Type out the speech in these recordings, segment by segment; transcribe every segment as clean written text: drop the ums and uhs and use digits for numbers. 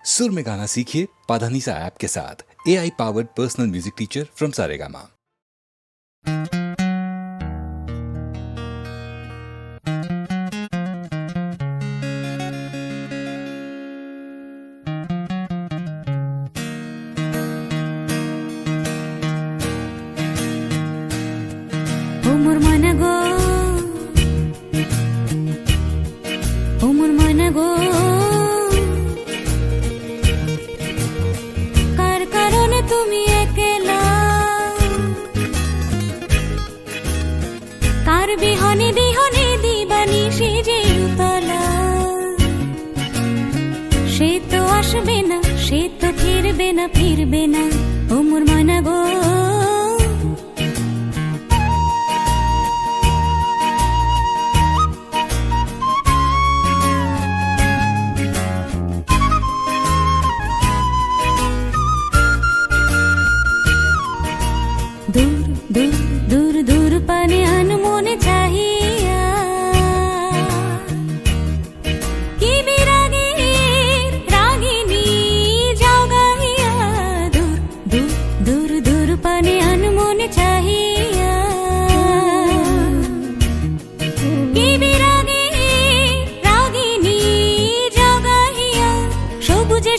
सुर में गाना सीखिए पाधानीसा ऐप के साथ। AI powered personal music teacher from Saregama. ফিরবে না ও মোর মনা গো দূর দূর দূর দূর পানে আনমনে চাহিয়া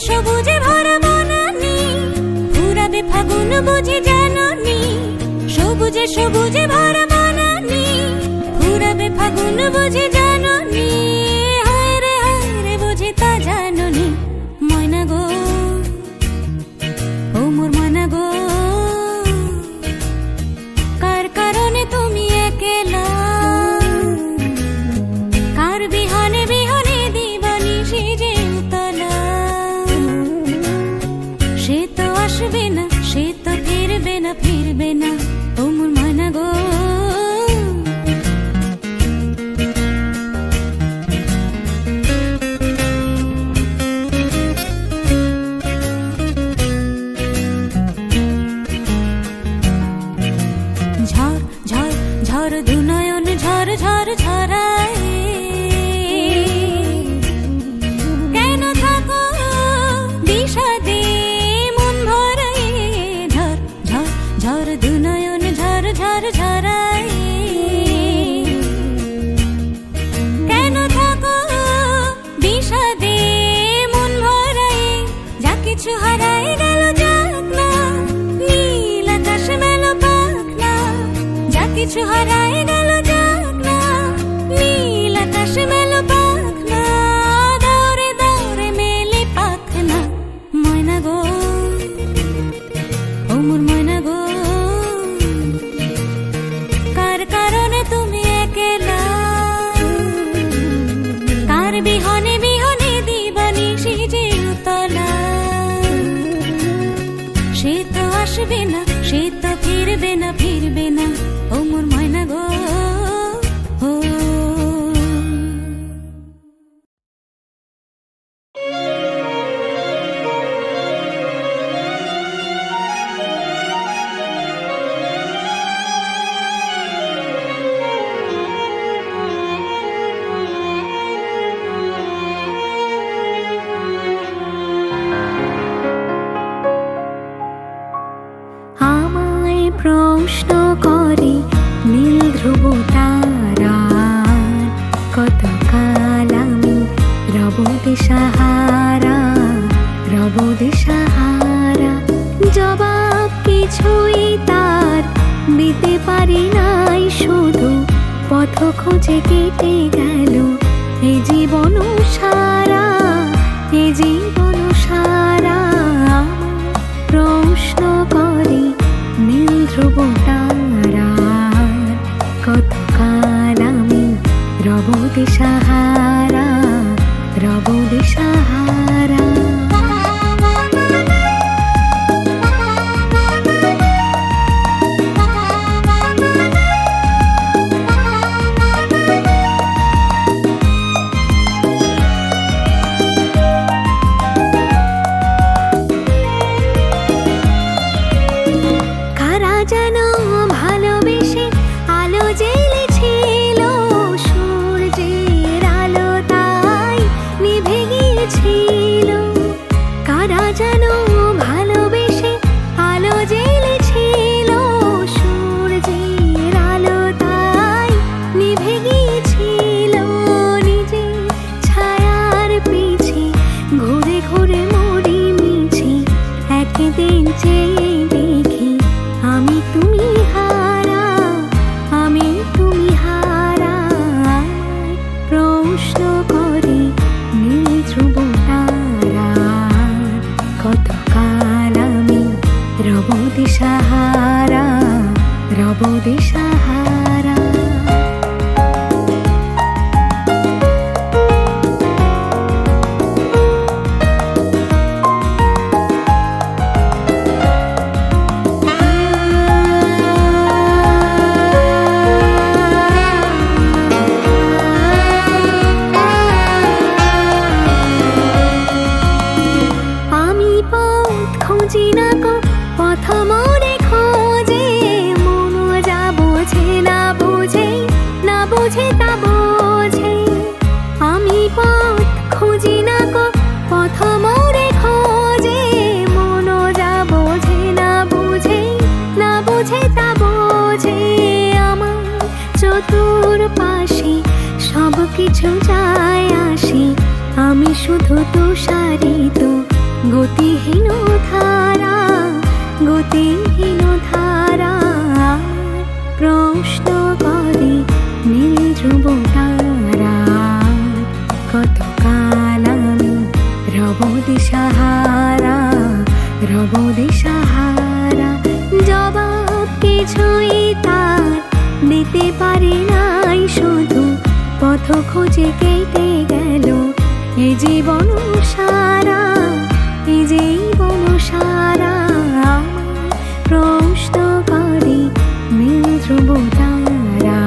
সবুজে ভরা বনানি ফুরাবে ফাগুন বুঝি জাননি সবুজে সবুজে ভরা বনানি ফুরাবে ফাগুন বুঝি জাননি হায় রে বুঝি তা জাননি ময়না গো ও মোর মনা গো কার কারণে তুমি একলা কার বিহানে বিহানে দিবানি সেজে আসবে না সে তো ফিরবে না ও মোর মনা গো ঝড় ঝড় ঝড় দুনয়ন ঝড় ঝড় ঝরায় কেন থাকো বিষাদে ঝড় দুনয়ন ঝড় ঝড় ঝরায় কেন থাকো বিষাদে মন ভরায় যা কিছু হারায় গেল যাক না নীল আকাশ মেলো পাখ না যা কিছু হারায় গেল যাক না নীল আকাশ মেলো পাখ না দৌড়ে দৌড়ে মেলে পাখ না ময়না গো ও মোর ময়না গো কার কারণে তুমি একলা কার বিহনে বিহনে দিবানি সেজে উতলা সে তো আসবে না সে তো ফিরবে না ও মোর ময়না গো প্রশ্ন করে নীল ধ্রুব তারা কত কাল আমি রব দিশাহারা জবাব কিছুই তার দিতে পারি নাই শুধু পথ খোঁজে কেটে গেল এ জীবন সারা প্রশ্ন করে নীল ধ্রুব তারার কত কাল আমি রব দিশাহারা ভালোবেসে আলো জ্বেলেছিল সূর্যের যেন ভালোবেসে আলো জ্বেলেছিল, সূর্যের আলো তাই নিভে গিয়েছিল। নিজে ছায়ার পিছে ঘুরে ঘুরে মরি মিছে, একদিন চেয়ে দেখি আমি তুমি হারা, আমি তুমি হারা। আমায় প্রশ্ন করে নীল ধ্রুব তারা, কতকাল আমি রব দিশাহারা, রব দিশাহারা। আমি পথ খুঁজি না গো, পথ মোরে খোঁজে, মন যা বোঝে না বুঝে, না বুঝে তা বোঝে। আমি পথ খুঁজি না গো, পথ মোরে খোঁজে, মন যা বোঝে না বুঝে, না বুঝে তা বোঝে। আমার চতুর্পাশে সব কিছু যায় আসে, আমি শুধু তুষারিত গতিহীন ধারা, গতিহীন ধারা। প্রশ্ন করে নীল ধ্রুব তারা, কতকাল আমি রব দিশাহারা, রব দিশাহারা। জবাব কিছুই তার দিতে পারি নাই, শুধু পথ খুঁজে কেটে গেল এ জীবন সারা, এ জীবন সারা। আমায় প্রশ্ন করে নীল ধ্রুব তারা,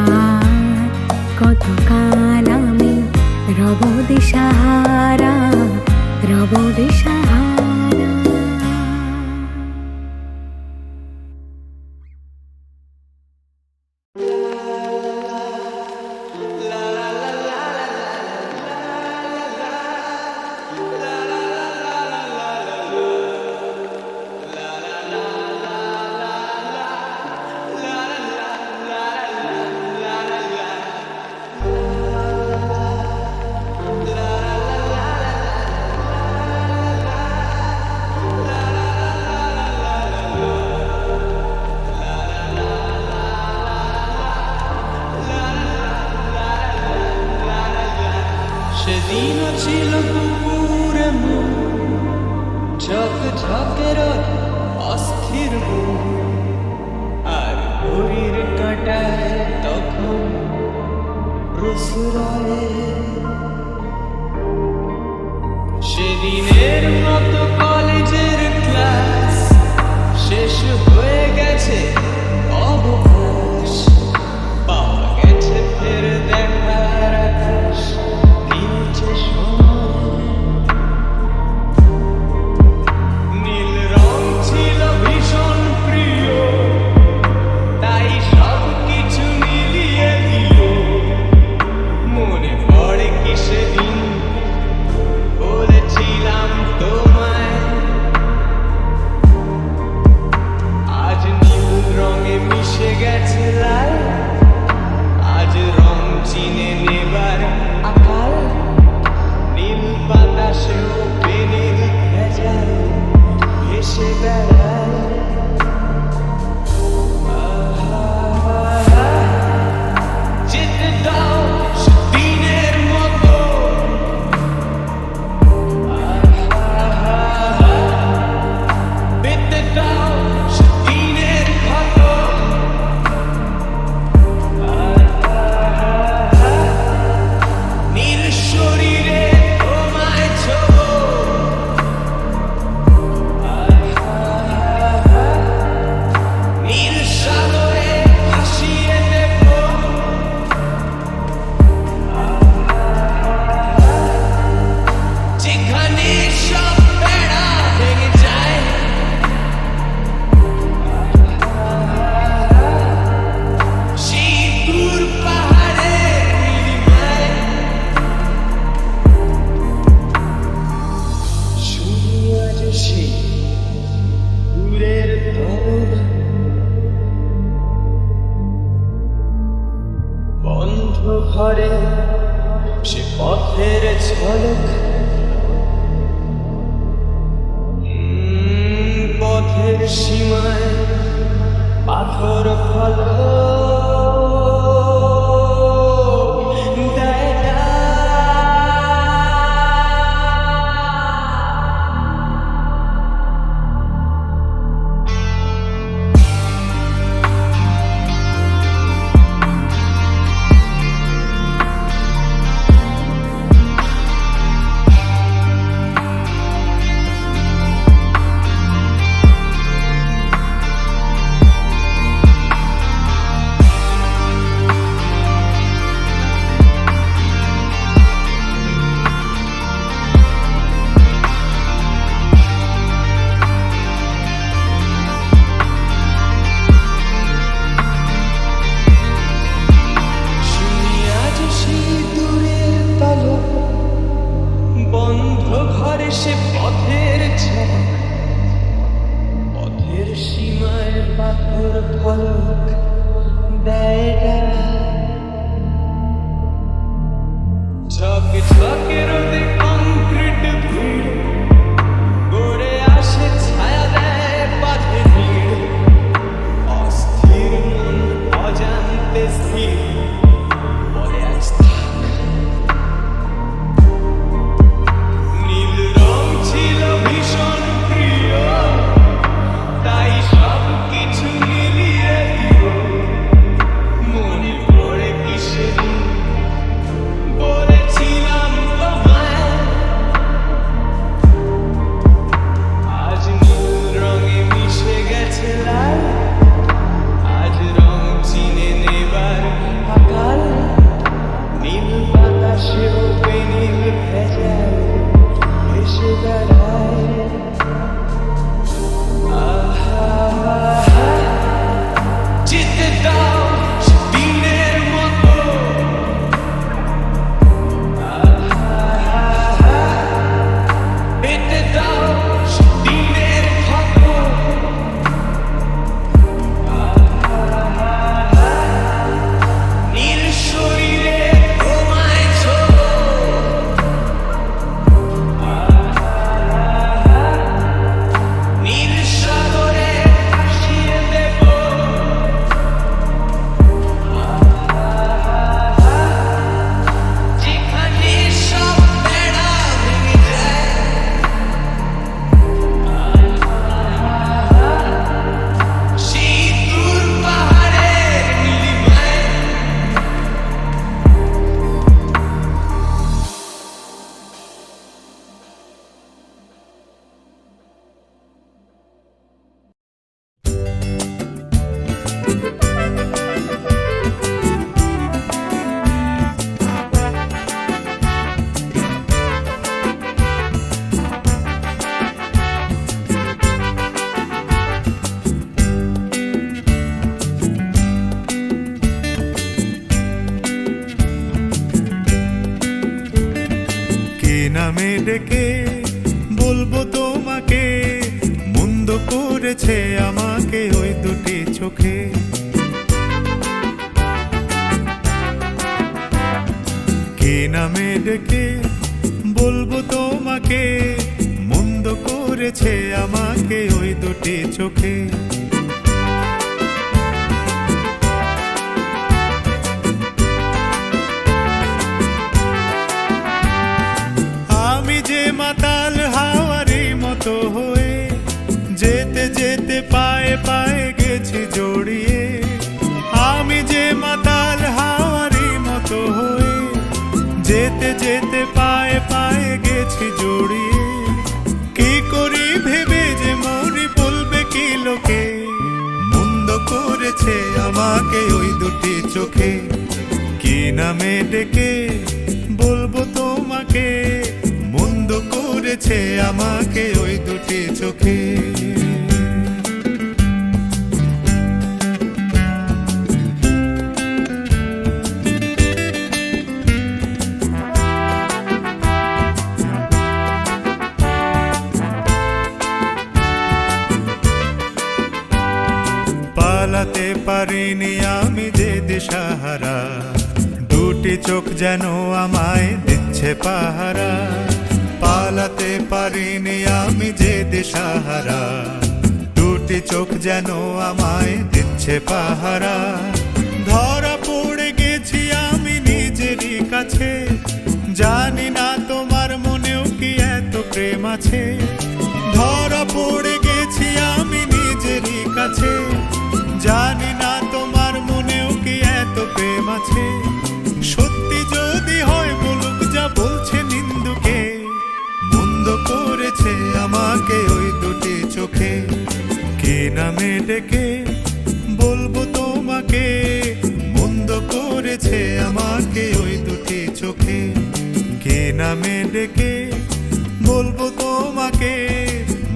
কতকাল আমি রব দিশাহারা, রব দিশাহারা। সেদিন ছিল পুকুরে মন, ঝক ঝকের অস্থির মন, আর ঘড়ির কাঁটায় তখন প্রসরায়। সেদিনের মতো কলেজের ক্লাস শেষ হয়ে গেছে, অবকাশ পাওয়া গেছে ফের দেখার আকাশ। নিচে নীল রং ছিল ভীষণ প্রিয়, তাই সব কিছু মিলিয়ে দিল। মনে পড়ে কি সেদিন বলেছিলাম তোমায়, সেই দূরের তরঙ্গ বন্ধ ঘরে সে পথের ঝলক পথের সীমায় পাথর ফলক দেয় না। বন্ধ ঘরে সে পথের ঝলক পথের সীমায় পাথর ফলক দেয় না। ঝকে ঝকে রোদে কংক্রিট ভিড় গড়ে আসে ছায়া দেয় বাঁধে ভিড় অস্থির মন অজান্তে স্থির বলে আজ থাক। নীল রং ছিল ভীষণ প্রিয় তাই সব কিছু মিলিয়ে দিল মনে পড়ে কিসের বলেছিলাম তোমায় আজ নীল রঙে মিশে গেছে লাল আজ রং চিনে নেবার আকাল নীল বাতাসেও বেনীল ভেজাল ভেসে বেড়ায়। যেতে দাও সে দিনের মতো পেতে দাও সে দিনের ক্ষত নীল শরীরে ঘুমায় ছোট নীল সাগরে ভাসিয়ে দেব যেখানে সব বেড়া ভেঙে যায় সেই দূর পাহাড়ের নীলিমায় কে নামে ডেকে বলবো তোমাকে মন্দ করেছে আমাকে ওই দুটি চোখে কে নামে ডেকে বলবো তোমাকে মন্দ করেছে আমাকে ওই দুটি চোখে আমি যে মাতাল হাওয়ারি মতো হয়ে যেতে যেতে পায়ে পায়ে গেছি জড়িয়ে আমি যে মাতাল হাওয়ারি মতো হয়ে যেতে যেতে পায়ে পায়ে গেছি জড়িয়ে কি করি ভেবে যে মরি বলবে কি লোকে মন্দ করেছে আমাকে ওই দুটি চোখে কি নামে ডেকে বলবো তোমাকে মন্দ করেছে আমাকে ওই দুটি চোখে পারিনি আমি যে দিশাহারা, দুটি চোখ যেন আমায় দিচ্ছে পাহারা। পালাতে পারিনি আমি যে দিশাহারা, দুটি চোখ যেন আমায় দিচ্ছে পাহারা। ধরা পড়ে গেছি আমি নিজেরই কাছে, জানি না তোমার মনেও কি এত প্রেম আছে। ধরা পড়ে গেছি আমি নিজেরই কাছে, জানি না তোমার মনেও কি এত প্রেম আছে। সত্যি যদি হয় বলুক যা বলছে নিন্দুকে, মন্দ করেছে আমাকে ওই দুটি চোখে। কে নামে ডেকে বলবো তোমাকে, মন্দ করেছে আমাকে ওই দুটি চোখে। কে নামে ডেকে বলবো তোমাকে,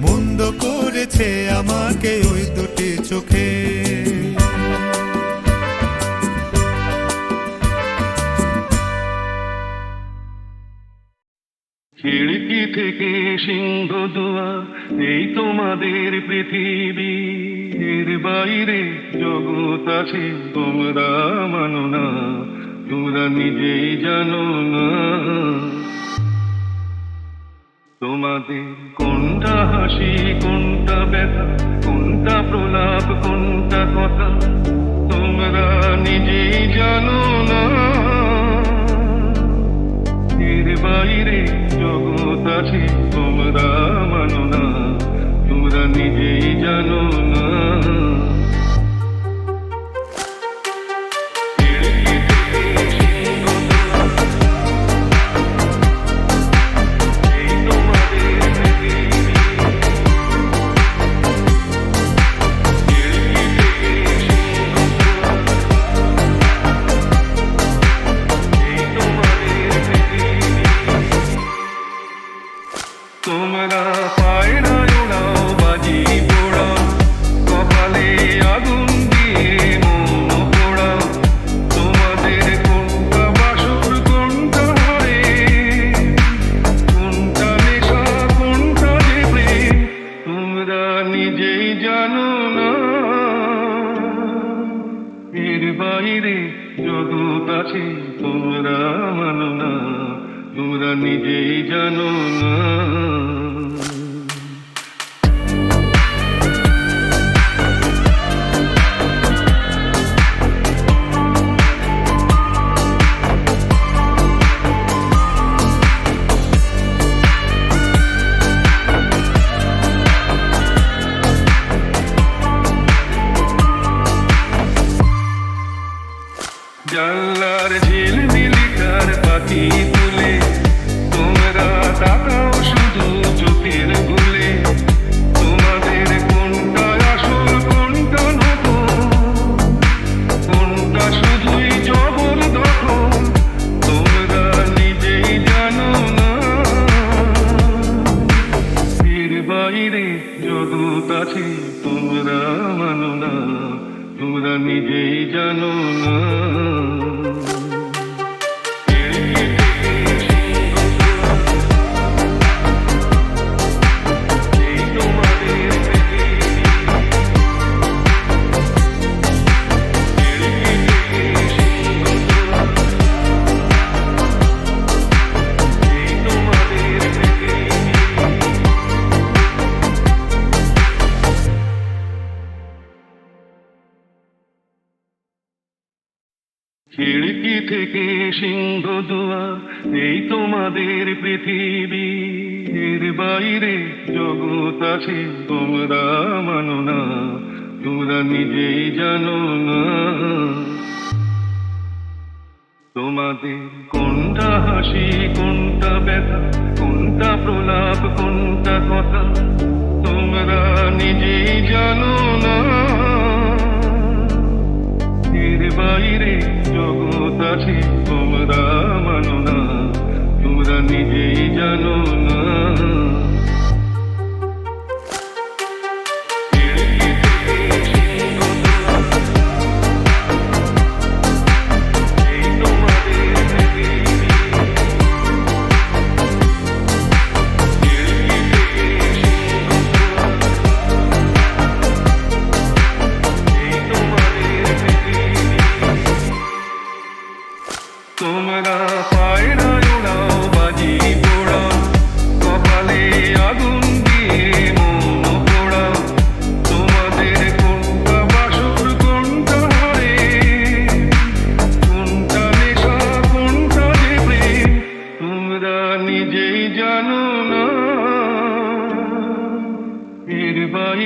মন্দ করেছে আমাকে ওই দুটি চোখে। খিড়কি থেকে সিংহ দুয়ার, এই তোমাদের পৃথিবী। এর বাইরে জগৎ আছে তোমরা মানো না, তোমরা নিজেই জানো না। তোমাদের কোনটা হাসি কোনটা ব্যথা, কোনটা প্রলাপ কোনটা কথা, তোমরা নিজেই জানো না। এর বাইরে জগৎ আছে তোমরা মানো না, তোমরা নিজেই জানো না। তোমরা পায়রা ওড়াও, বাজি পোড়াও, কপালে আগুন দিয়ে মন পোড়াও। তোমাদের কোনটা বাসর কোনটা হারে, কোনটা নেশা কোনটা যে প্রেম, তোমরা নিজেই জানো না। এর বাইরে জগৎ আছে তোমরা মানো না, তোমরা নিজেই জানো না। জানলার ঝিলমিলিকার পাখি তুলে, তোমরা তাকাও শুধু চোখের ভুলে। তোমাদের কোনটা আসল কোনটা নকল, কোনটা শুধুই জবরদখল, তোমরা নিজেই জানো না। এর বাইরে জগৎ আছে তোমরা মানো না, তোমরা নিজেই জানো না। খিড়কি থেকে সিংহ দুয়ার, এই তোমাদের পৃথিবী। এর বাইরে জগৎ আছে তোমরা মানো না, তোমরা নিজেই জানো না। তোমাদের কোনটা হাসি কোনটা ব্যথা, কোনটা প্রলাপ কোনটা কথা, তোমরা নিজেই জানো না। এর বাইরে জগৎ আছে তোমরা মানো না, তোমরা নিজেই জানো না। তোমাদের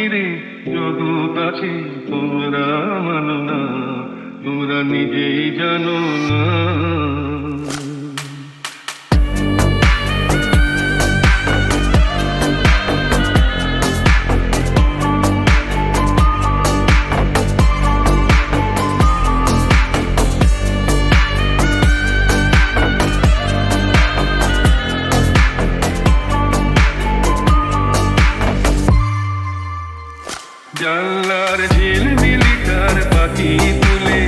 বাইরে জগৎ আছে তোমরা মানো না, তোমরা নিজেই জানো না। জানলার ঝিলমিলি তার পাখি তুলে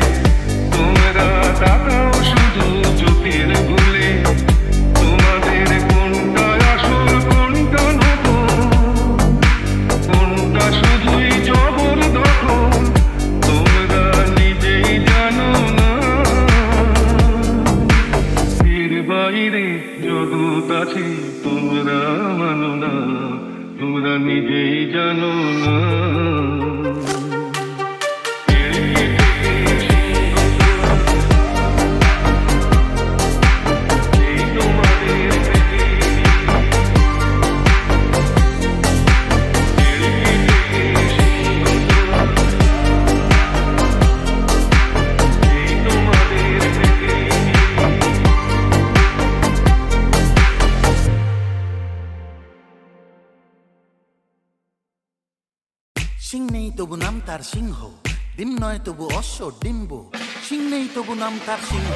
তোমরা তাকাও শুধু চোখের ভুলে, তোমাদের কোনটা আসল কোনটা নকল, কোনটা শুধুই জবরদখল, তোমরা নিজেই জানো না। এর বাইরে জগৎ আছে তোমরা মানো না, তোমরা নিজেই জানো না। সিং নেই তবু নাম তার সিংহ, ডিম নয় তবু অশ্ব ডিম্ব। সিং নেই তবু নাম তার সিংহ।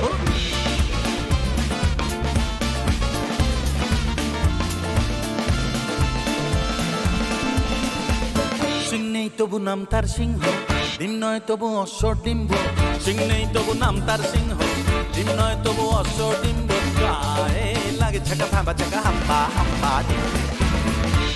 সিং নেই তবু নাম তার সিংহ, ডিম নয় তবু অশ্ব ডিম্ব। সিং নেই তবু নাম তার সিংহ, ডিম নয় তবু অশ্ব ডিম্ব। গায়ে লাগে ছাকা ভাবা চাকা হাম্পা হাম্পা ডিম্ব।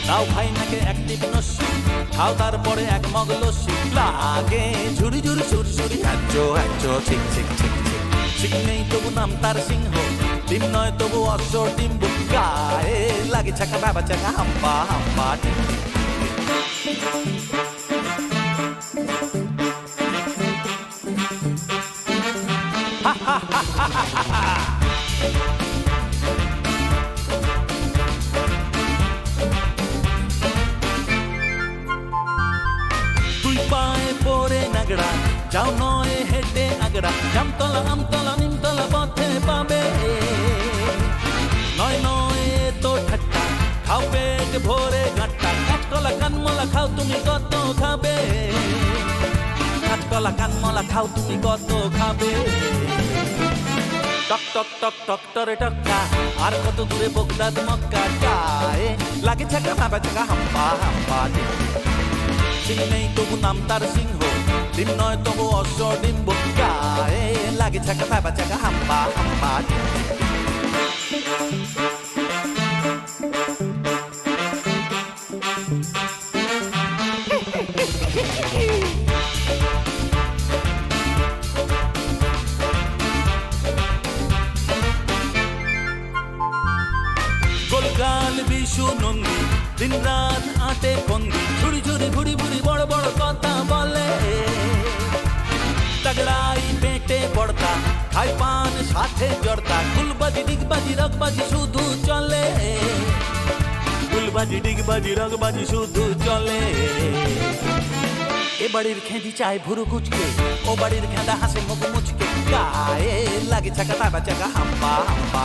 তাও ভাই নাকে অ্যাক্টিভ নস্যি, খাও তারপরে এক মগ লস্যি। লাগে ঝুড়ি ঝুড়ি সুরসুরি হ্যাচো হ্যাচো ঠিক ঠিক ঠিক ঠিক। সিং নেই তবু নাম তার সিংহ, ডিম নয় তবু অশ্ব ডিম্ব। গায়ে লাগে ছাকা ভাবা চাকা হাম্পা হাম্পা ডিম্ব। হা হা হা হা হা হা। পায়ে পরে নাগড়া যাও নয় হেঁটে আগড়া। জামতলা আমতলা নিমতলা পথে পাবে, নয় নয় তো ঠাট্টা। খাও পেট ভরে ঘাট্টা, কাঠকলা কানমলা খাও তুমি কত খাবে। কাঠকলা কানমলা খাও তুমি কত খাবে। টক টক টক টক টরে টক্কা, আর কত দূরে বগদাদ মক্কা। গায়ে লাগে ছাকা ভাবা চাকা হাম্পা হাম্পা। সিং নেই তবু নাম তার সিংহ, ডিম নয় তবু অশ্ব ডিম্ব। গায়ে লাগে ছাকা ভাবা চাকা হাম্পা হাম্পা। গোলগাল বিশু নন্দী, দিন রাত আটে বন্দি। ঝুড়ি ঝুড়ি ভুড়ি ভুড়ি বড় বড় কথা বলে। তগড়াই পেটে পড়তা, খাই পান সাথে জড়তা। গুলবাজি ডিগবাজি রগবাজি শুধু চলে। গুলবাজি ডিগবাজি রগবাজি শুধু চলে। এ বাড়ির খেঁদি চায় ভুরু কুচকে, ও বাড়ির খেঁদা হাসে মুখ মুচকে। গায়ে লাগে ছাকা ভাবা চাকা হাম্পা হাম্পা।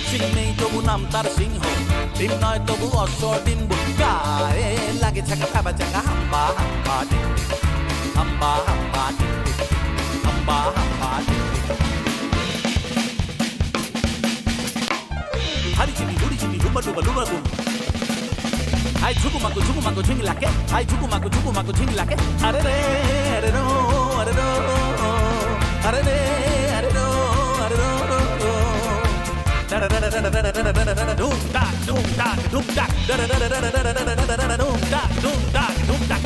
সিং নেই তবু নাম তার সিংহ, ডিম নয় তবু অশ্ব ডিম্ব। গায়ে লাগে ছাকা ভাবা চাকা হাম্পা হাম্পা হাম্পা হাম্পা হাম্পা হাম্পা। হারি চিনি হুড়ি চিনি ডুবা ডুবা ডুবা ডুম। আই ঝুকু মাকু ঝিঙি লাকে। আই ঝুকু মাকু ঝিঙি লাকে। আরে রে আরে রো আরে রো আরে রে আরে রো আরে রো রো। Doom dak doom dak doom dak doom dak doom dak doom dak.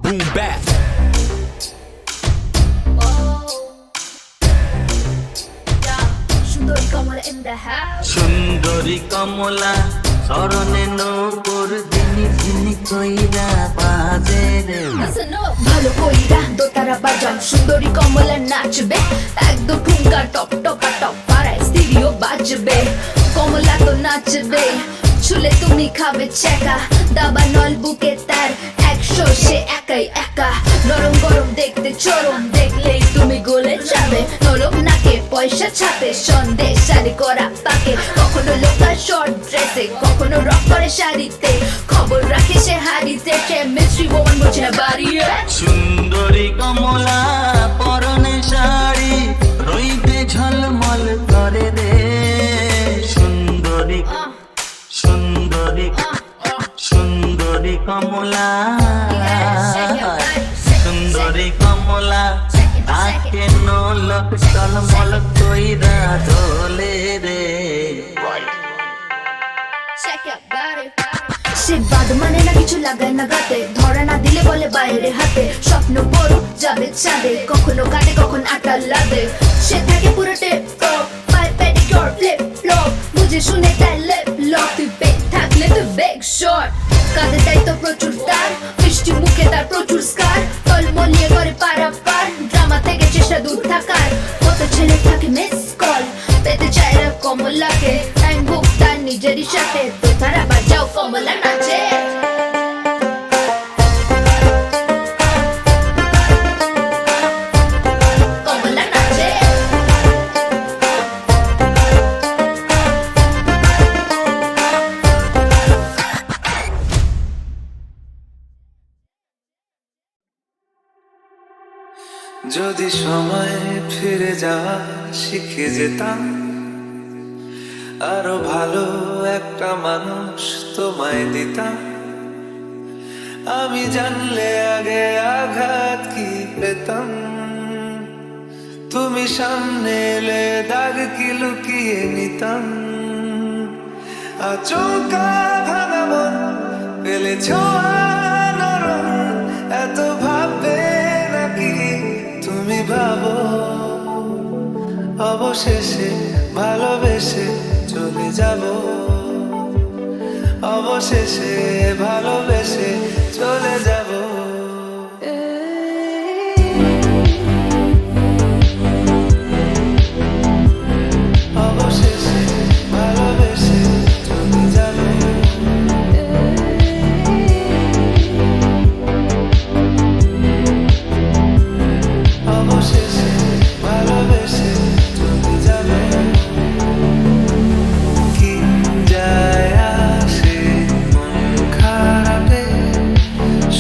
Boom back. Shundori Kamala in the house. সুন্দরী কমলা স্মরণে নৌকর দিনি দিনি কইরা বাজে রে ভালো কইরা দোতারা বাজাও সুন্দরী কমলা নাচবে একদম ঠুমকা টপ টপা টপ পাড়ায় স্টিরিও বাজবে কমলা তো নাচবে ছুলে তুমি খাবে চেকা দাবা নল বুকে তার 100 সে একাই একা নরম গরম দেখতে চরম দেখলেই তুমি গলে যাবে নরম নাকে পয়সা ছাপে সন্দেশ শাড়ি করা পাকে কখনো লোকা শর্ট ড্রেসে কখনো রক করে শাড়িতে খবর রাখে সে হাড়িতে কেমিস্ট্রি ওয়ান বোঝে না বাড়িয়ে সুন্দরী কমলা পরনে শাড়ি রইতে ঝলমল করে রে সুন্দরী সুন্দরী সুন্দরী কমলা সুন্দরী কমলা তাকে নলক টলমল কইরা দোলে রে সে বাদ মানে না কিছু লাগায় না গাতে ধরা না দিলে বলে বাইরে হাতে স্বপ্ন বড় যাবে চাঁদে কখনো কাটে কখন আটা লাগে সে থাকে পুরো টেপ টপ পায়ে পেডিকিউর ফ্লিপ ফ্লপ বুঝে শুনে তার লেপ লক তুই পেট থাকলে তুই বেগ শট কাঁধে তাই তো প্রচুর তার মিষ্টি মুখে তার প্রচুর স্কার টলমলিয়ে করে পারাপার ড্রামা থেকে চেষ্টা দূর থাকার কত ছেলে থাকে মিস কল পেতে চায় রে কমলাকে টাইম বুক তার নিজেরই সাথে তো তারা বাজাও কমলা নাচে কমলা নাচে যদি সময় ফিরে যাওয়া শিখে যেতাম আরো ভালো একটা মানুষ তোমায় দিতাম আমি জানলে আগে আঘাত কি পেতাম তুমি সামনে এলে দাগ কি লুকিয়ে নিতাম আচমকা ভাঙা মন পেলে ছোঁয়া নরম এত ভাববে নাকি তুমি ভাবো অবশেষে ভালোবেসে চলে যাব অবশেষে ভালোবেসে চলে যাব অবশেষে ভালোবেসে চলে যাব অবশেষে ভালোবেসে চলে যাব কি যায় আসে মন খারাপে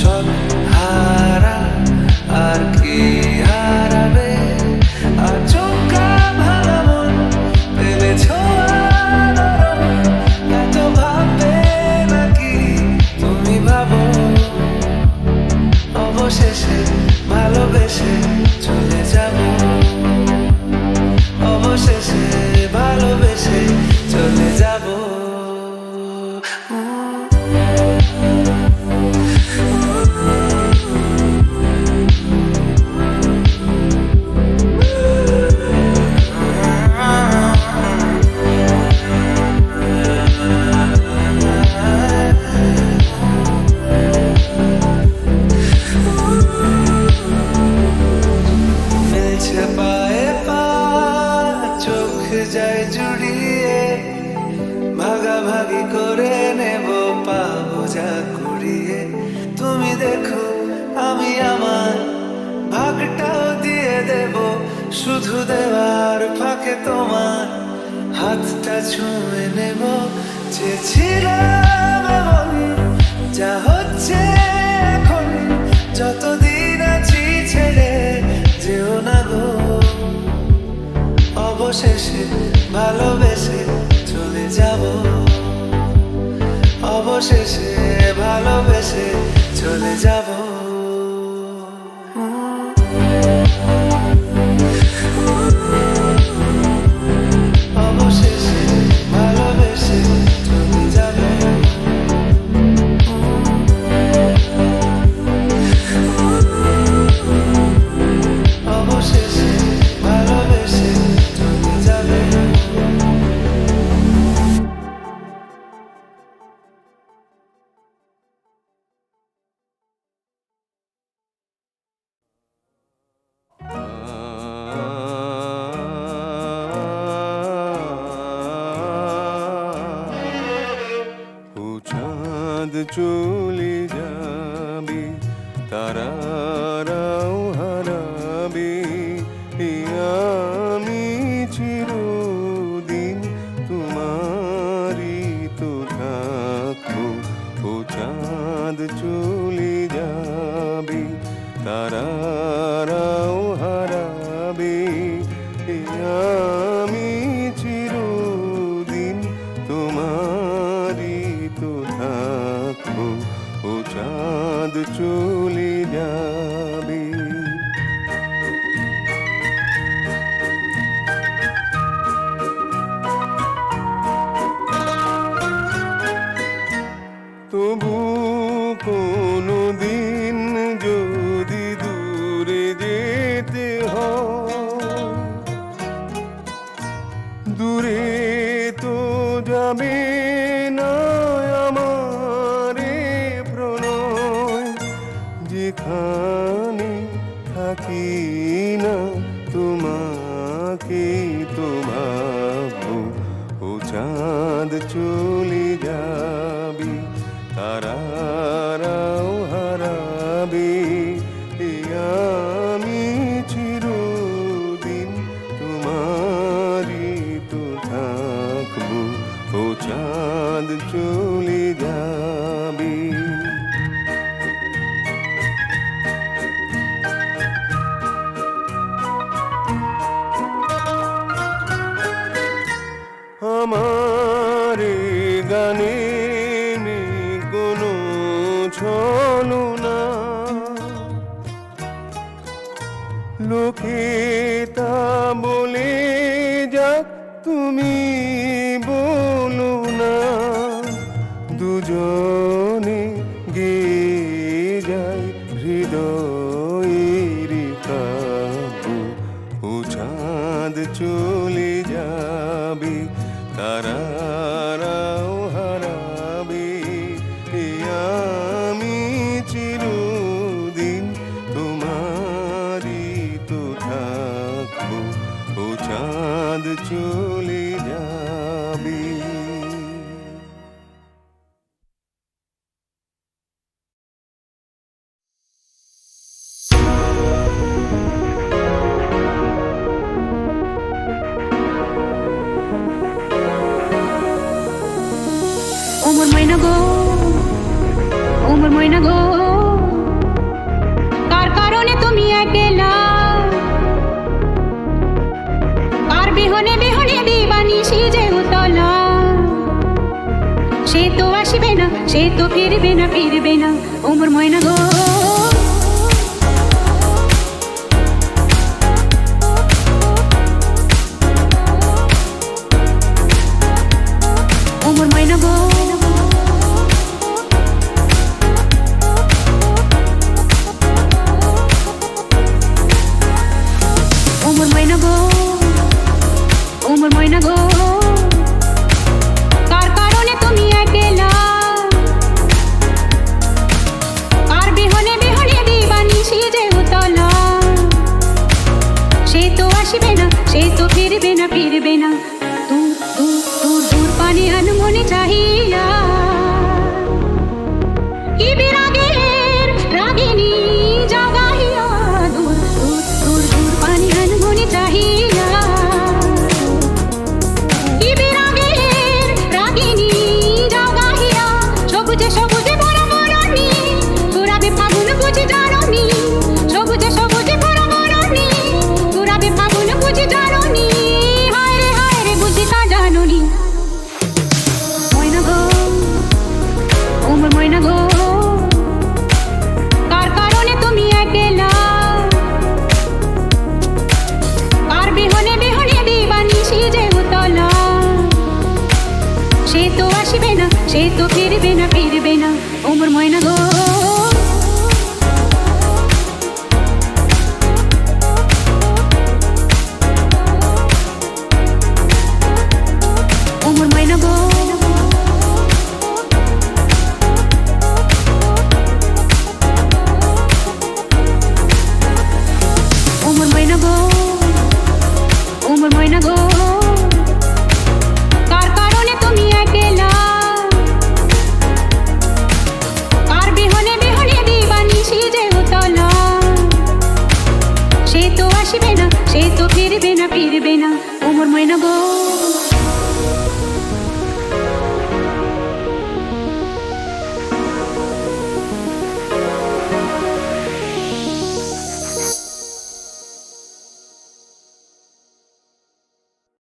সব হারা আর কি হারাবে আচমকা ভালো মন পেলে ছোঁয়া নরম এত ভাববে নাকি তুমি ভাবো অবশেষে ভালোবেসে চলে যাব অবশেষে ভালোবেসে চলে যাব মিলছে পায়ে পা চোখ যায় জুড়িয়ে ভাগাভাগি করে নেব পাবো যা কুড়িয়ে তুমি দেখো আমি আমার ভাগটাও দিয়ে দেব শুধু দেওয়ার ফাঁকে তোমার হাতটা ছুঁয়ে নেব চেয়েছিলাম এমন যা হচ্ছে এখন যতদিন আছি ছেড়ে যেও না গো অবশেষে ভালোবেসে চলে যাব অবশেষে ভালোবেসে চলে যাব অবশেষে ভালোবেসে চলে যাব অবশেষে ভালোবেসে চলে যাবে। তারারাও হারাবে আমি চিরদিন তোমারই তো থাকবো ও চাঁদ চলে যাবে তবু কোনো দিন যদি দূরে যেতে হয় দূরে তো যাবে না আমার প্রণয় যেখানে থাকি না তোমাকে তো ভাবো ও চাঁদ চলে যাবে তারারাও হারাবে আমি চিরদিন তোমারই তো থাকবো ও চাঁদ চলে যাবে আমার গানে কোনো ছলনা লোকে তা বলে যাক তুমি বলো না দুজনে গে যায় হৃদয়ের কাব্য ও চাঁদ চলে যাবে তারারাও হারাবে আমি চিরদিন তোমারই তো থাকবো ও চাঁদ চলে যাবে ওমর ময়না গো ওমর ময়না গো কার কারণে তুমি একলা কার বিহনে বিহনে দিবানি সিজে উতলা সে তো আসবে না সে তো ফিরবে না ওমর ময়না গো ওমর ময়না গো ওমর ময়না গো ওমর ময়না গো কার কারণে তুমি একলা কার বিহনে বিহনে দিবানি সিজে উতলা সে তো আসবে না সে তো ফিরবে না দূর দূর দূর দূর পানে আনমনে চাহিয়া কি বিরাগের রাগিনী জাগাইয়া দূর দূর দূর দূর পানে আনমনে চাহিয়া কি বিরাগের রাগিনী জাগাইয়া সবুজে সবুজে ভরা বরণী ঘুরাবে ফাগুন বুঝি জাননি সবুজে সবুজে ভরা বরণী ঘুরাবে ফাগুন বুঝি জাননি হায় রে বুঝি তা জাননি ময়না গো ওমর ময়না গো কার কারণে তুমি একলা কার বিহনে বিহনে দিবানি সিজে উতলা সে তো আসবে না সে তো ফিরবে না ওমর ময়না গো